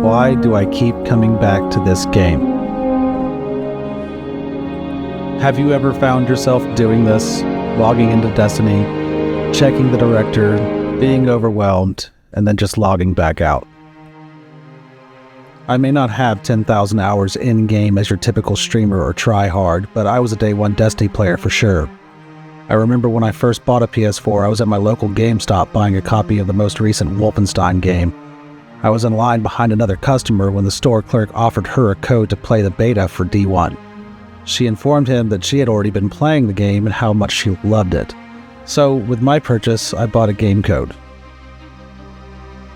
Why do I keep coming back to this game? Have you ever found yourself doing this, logging into Destiny, checking the director, being overwhelmed, and then just logging back out? I may not have 10,000 hours in-game as your typical streamer or try-hard, but I was a day one Destiny player for sure. I remember when I first bought a PS4, I was at my local GameStop buying a copy of the most recent Wolfenstein game. I was in line behind another customer when the store clerk offered her a code to play the beta for D1. She informed him that she had already been playing the game and how much she loved it. So, with my purchase, I bought a game code.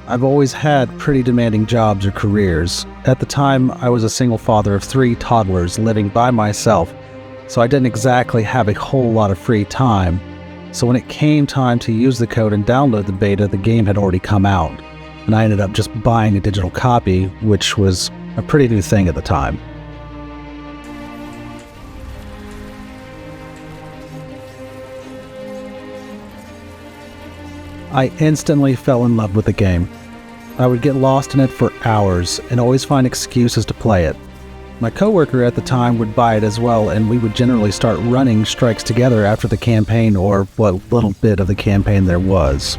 I've always had pretty demanding jobs or careers. At the time, I was a single father of 3 toddlers living by myself, so I didn't exactly have a whole lot of free time. So when it came time to use the code and download the beta, the game had already come out, and I ended up just buying a digital copy, which was a pretty new thing at the time. I instantly fell in love with the game. I would get lost in it for hours and always find excuses to play it. My coworker at the time would buy it as well, and we would generally start running strikes together after the campaign, or what little bit of the campaign there was.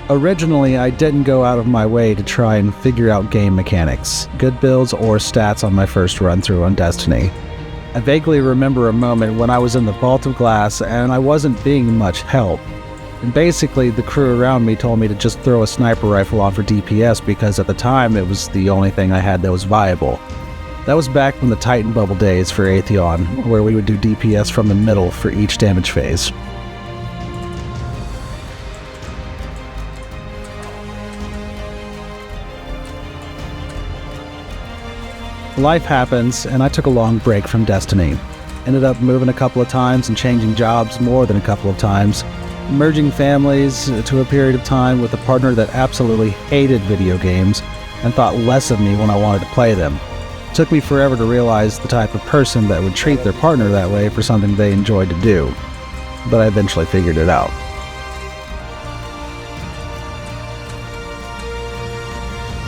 Originally, I didn't go out of my way to try and figure out game mechanics, good builds, or stats on my first run-through on Destiny. I vaguely remember a moment when I was in the Vault of Glass and I wasn't being much help. And basically, the crew around me told me to just throw a sniper rifle on for DPS because at the time it was the only thing I had that was viable. That was back when the Titan Bubble days for Atheon, where we would do DPS from the middle for each damage phase. Life happens, and I took a long break from Destiny. Ended up moving a couple of times and changing jobs more than a couple of times, merging families to a period of time with a partner that absolutely hated video games and thought less of me when I wanted to play them. It took me forever to realize the type of person that would treat their partner that way for something they enjoyed to do, but I eventually figured it out.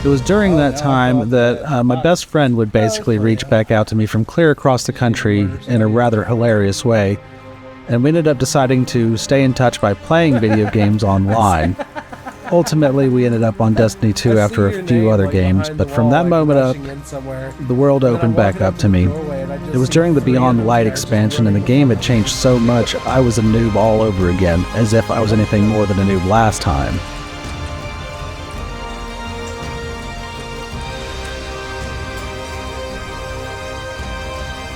It was during that time that my best friend would basically reach back out to me from clear across the country in a rather hilarious way, and we ended up deciding to stay in touch by playing video games online. Ultimately, we ended up on Destiny 2 after a few other games, but from that moment up, the world opened back up to me. It was during the Beyond Light expansion, and the game had changed so much, I was a noob all over again, as if I was anything more than a noob last time.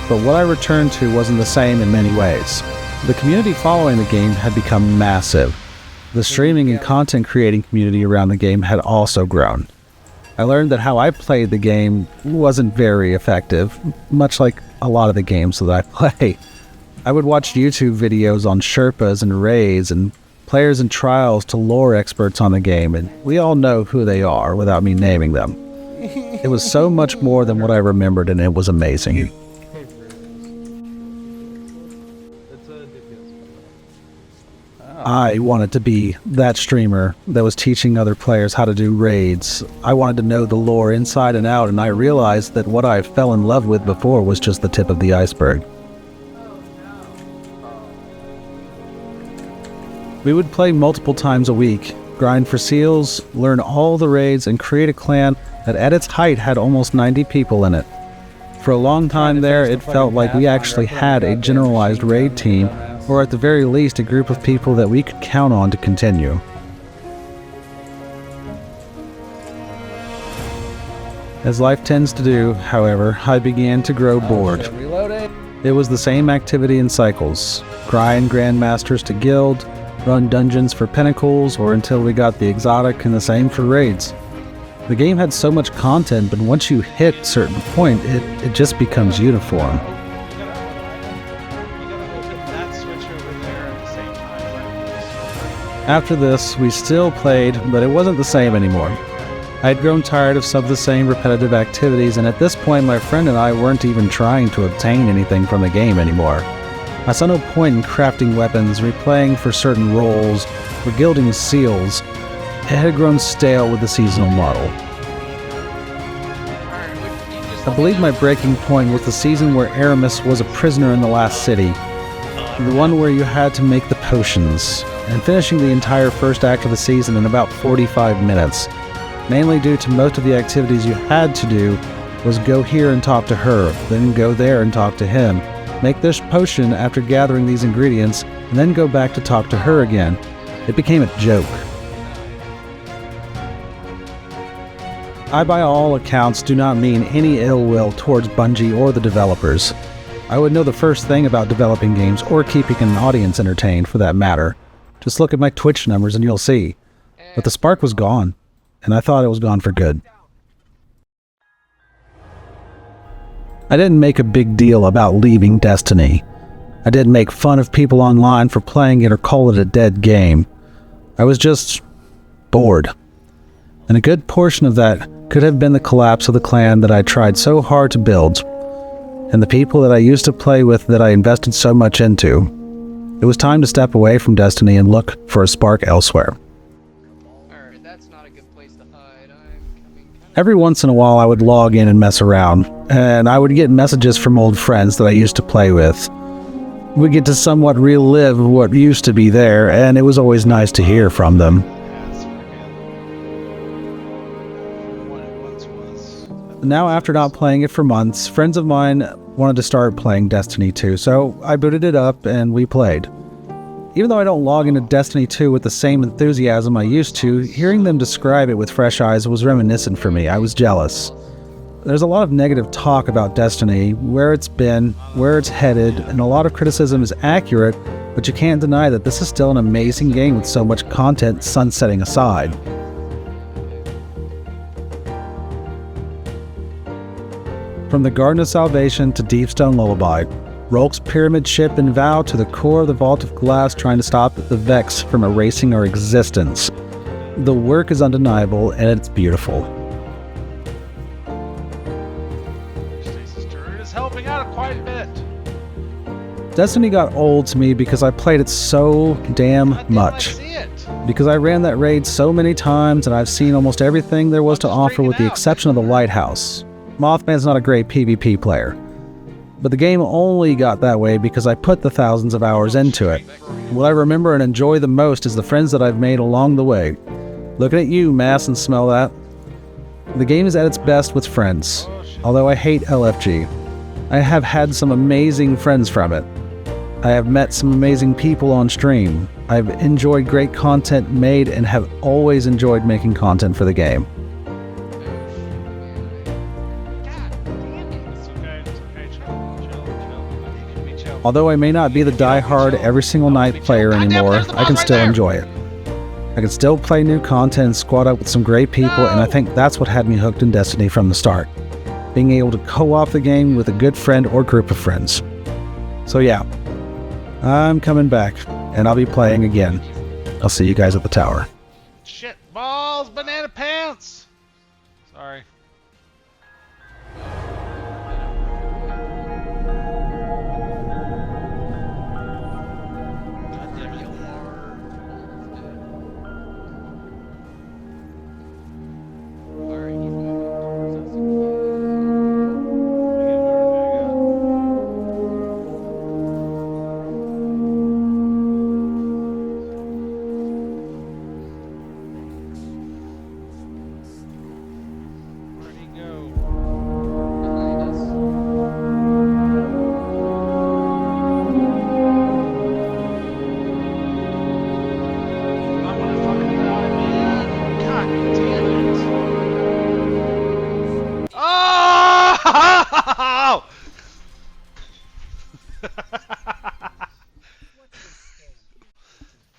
But what I returned to wasn't the same in many ways. The community following the game had become massive. The streaming and content creating community around the game had also grown. I learned that how I played the game wasn't very effective, much like a lot of the games that I play. I would watch YouTube videos on Sherpas and raids and players in trials to lore experts on the game, and we all know who they are without me naming them. It was so much more than what I remembered, and it was amazing. I wanted to be that streamer that was teaching other players how to do raids. I wanted to know the lore inside and out, and I realized that what I fell in love with before was just the tip of the iceberg. We would play multiple times a week, grind for seals, learn all the raids, and create a clan that at its height had almost 90 people in it. For a long time there, it felt like we actually had a generalized raid team, or at the very least a group of people that we could count on to continue. As life tends to do, however, I began to grow bored. It was the same activity in cycles. Grind grandmasters to guild, run dungeons for pinnacles, or until we got the exotic, and the same for raids. The game had so much content, but once you hit a certain point, it just becomes uniform. After this, we still played, but it wasn't the same anymore. I had grown tired of some of the same repetitive activities, and at this point my friend and I weren't even trying to obtain anything from the game anymore. I saw no point in crafting weapons, replaying for certain roles, or gilding seals. It had grown stale with the seasonal model. I believe my breaking point was the season where Aramis was a prisoner in the last city, the one where you had to make the potions, and finishing the entire first act of the season in about 45 minutes, mainly due to most of the activities you had to do was go here and talk to her, then go there and talk to him, make this potion after gathering these ingredients, and then go back to talk to her again. It became a joke. I, by all accounts, do not mean any ill will towards Bungie or the developers. I would know the first thing about developing games or keeping an audience entertained, for that matter. Just look at my Twitch numbers and you'll see. But the spark was gone, and I thought it was gone for good. I didn't make a big deal about leaving Destiny. I didn't make fun of people online for playing it or call it a dead game. I was just bored. And a good portion of that could have been the collapse of the clan that I tried so hard to build, and the people that I used to play with that I invested so much into. It was time to step away from Destiny and look for a spark elsewhere. Alright, that's not a good place to hide. Every once in a while I would log in and mess around, and I would get messages from old friends that I used to play with. We get to somewhat relive what used to be there, and it was always nice to hear from them. Now, after not playing it for months, friends of mine wanted to start playing Destiny 2, so I booted it up and we played. Even though I don't log into Destiny 2 with the same enthusiasm I used to, hearing them describe it with fresh eyes was reminiscent for me. I was jealous. There's a lot of negative talk about Destiny, where it's been, where it's headed, and a lot of criticism is accurate, but you can't deny that this is still an amazing game with so much content sunsetting aside. From the Garden of Salvation to Deepstone Lullaby, Rolk's pyramid ship and Vow to the core of the Vault of Glass trying to stop the Vex from erasing our existence. The work is undeniable and it's beautiful. Stasis turret is helping out quite a bit. Destiny got old to me because I played it so damn much. Because I ran that raid so many times and I've seen almost everything there was to offer with the exception of the Lighthouse. Mothman's not a great PvP player, but the game only got that way because I put the thousands of hours into it. What I remember and enjoy the most is the friends that I've made along the way. Looking at you, Mass, and smell that. The game is at its best with friends, although I hate LFG. I have had some amazing friends from it. I have met some amazing people on stream. I've enjoyed great content made and have always enjoyed making content for the game. Although I may not be the die-hard every single night player anymore, I can still enjoy it. I can still play new content and squad up with some great people, and I think that's what had me hooked in Destiny from the start. Being able to co-op the game with a good friend or group of friends. So yeah, I'm coming back, and I'll be playing again. I'll see you guys at the tower. Shit balls, banana pants! Sorry.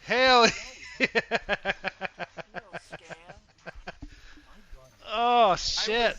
Hell yeah. Oh shit.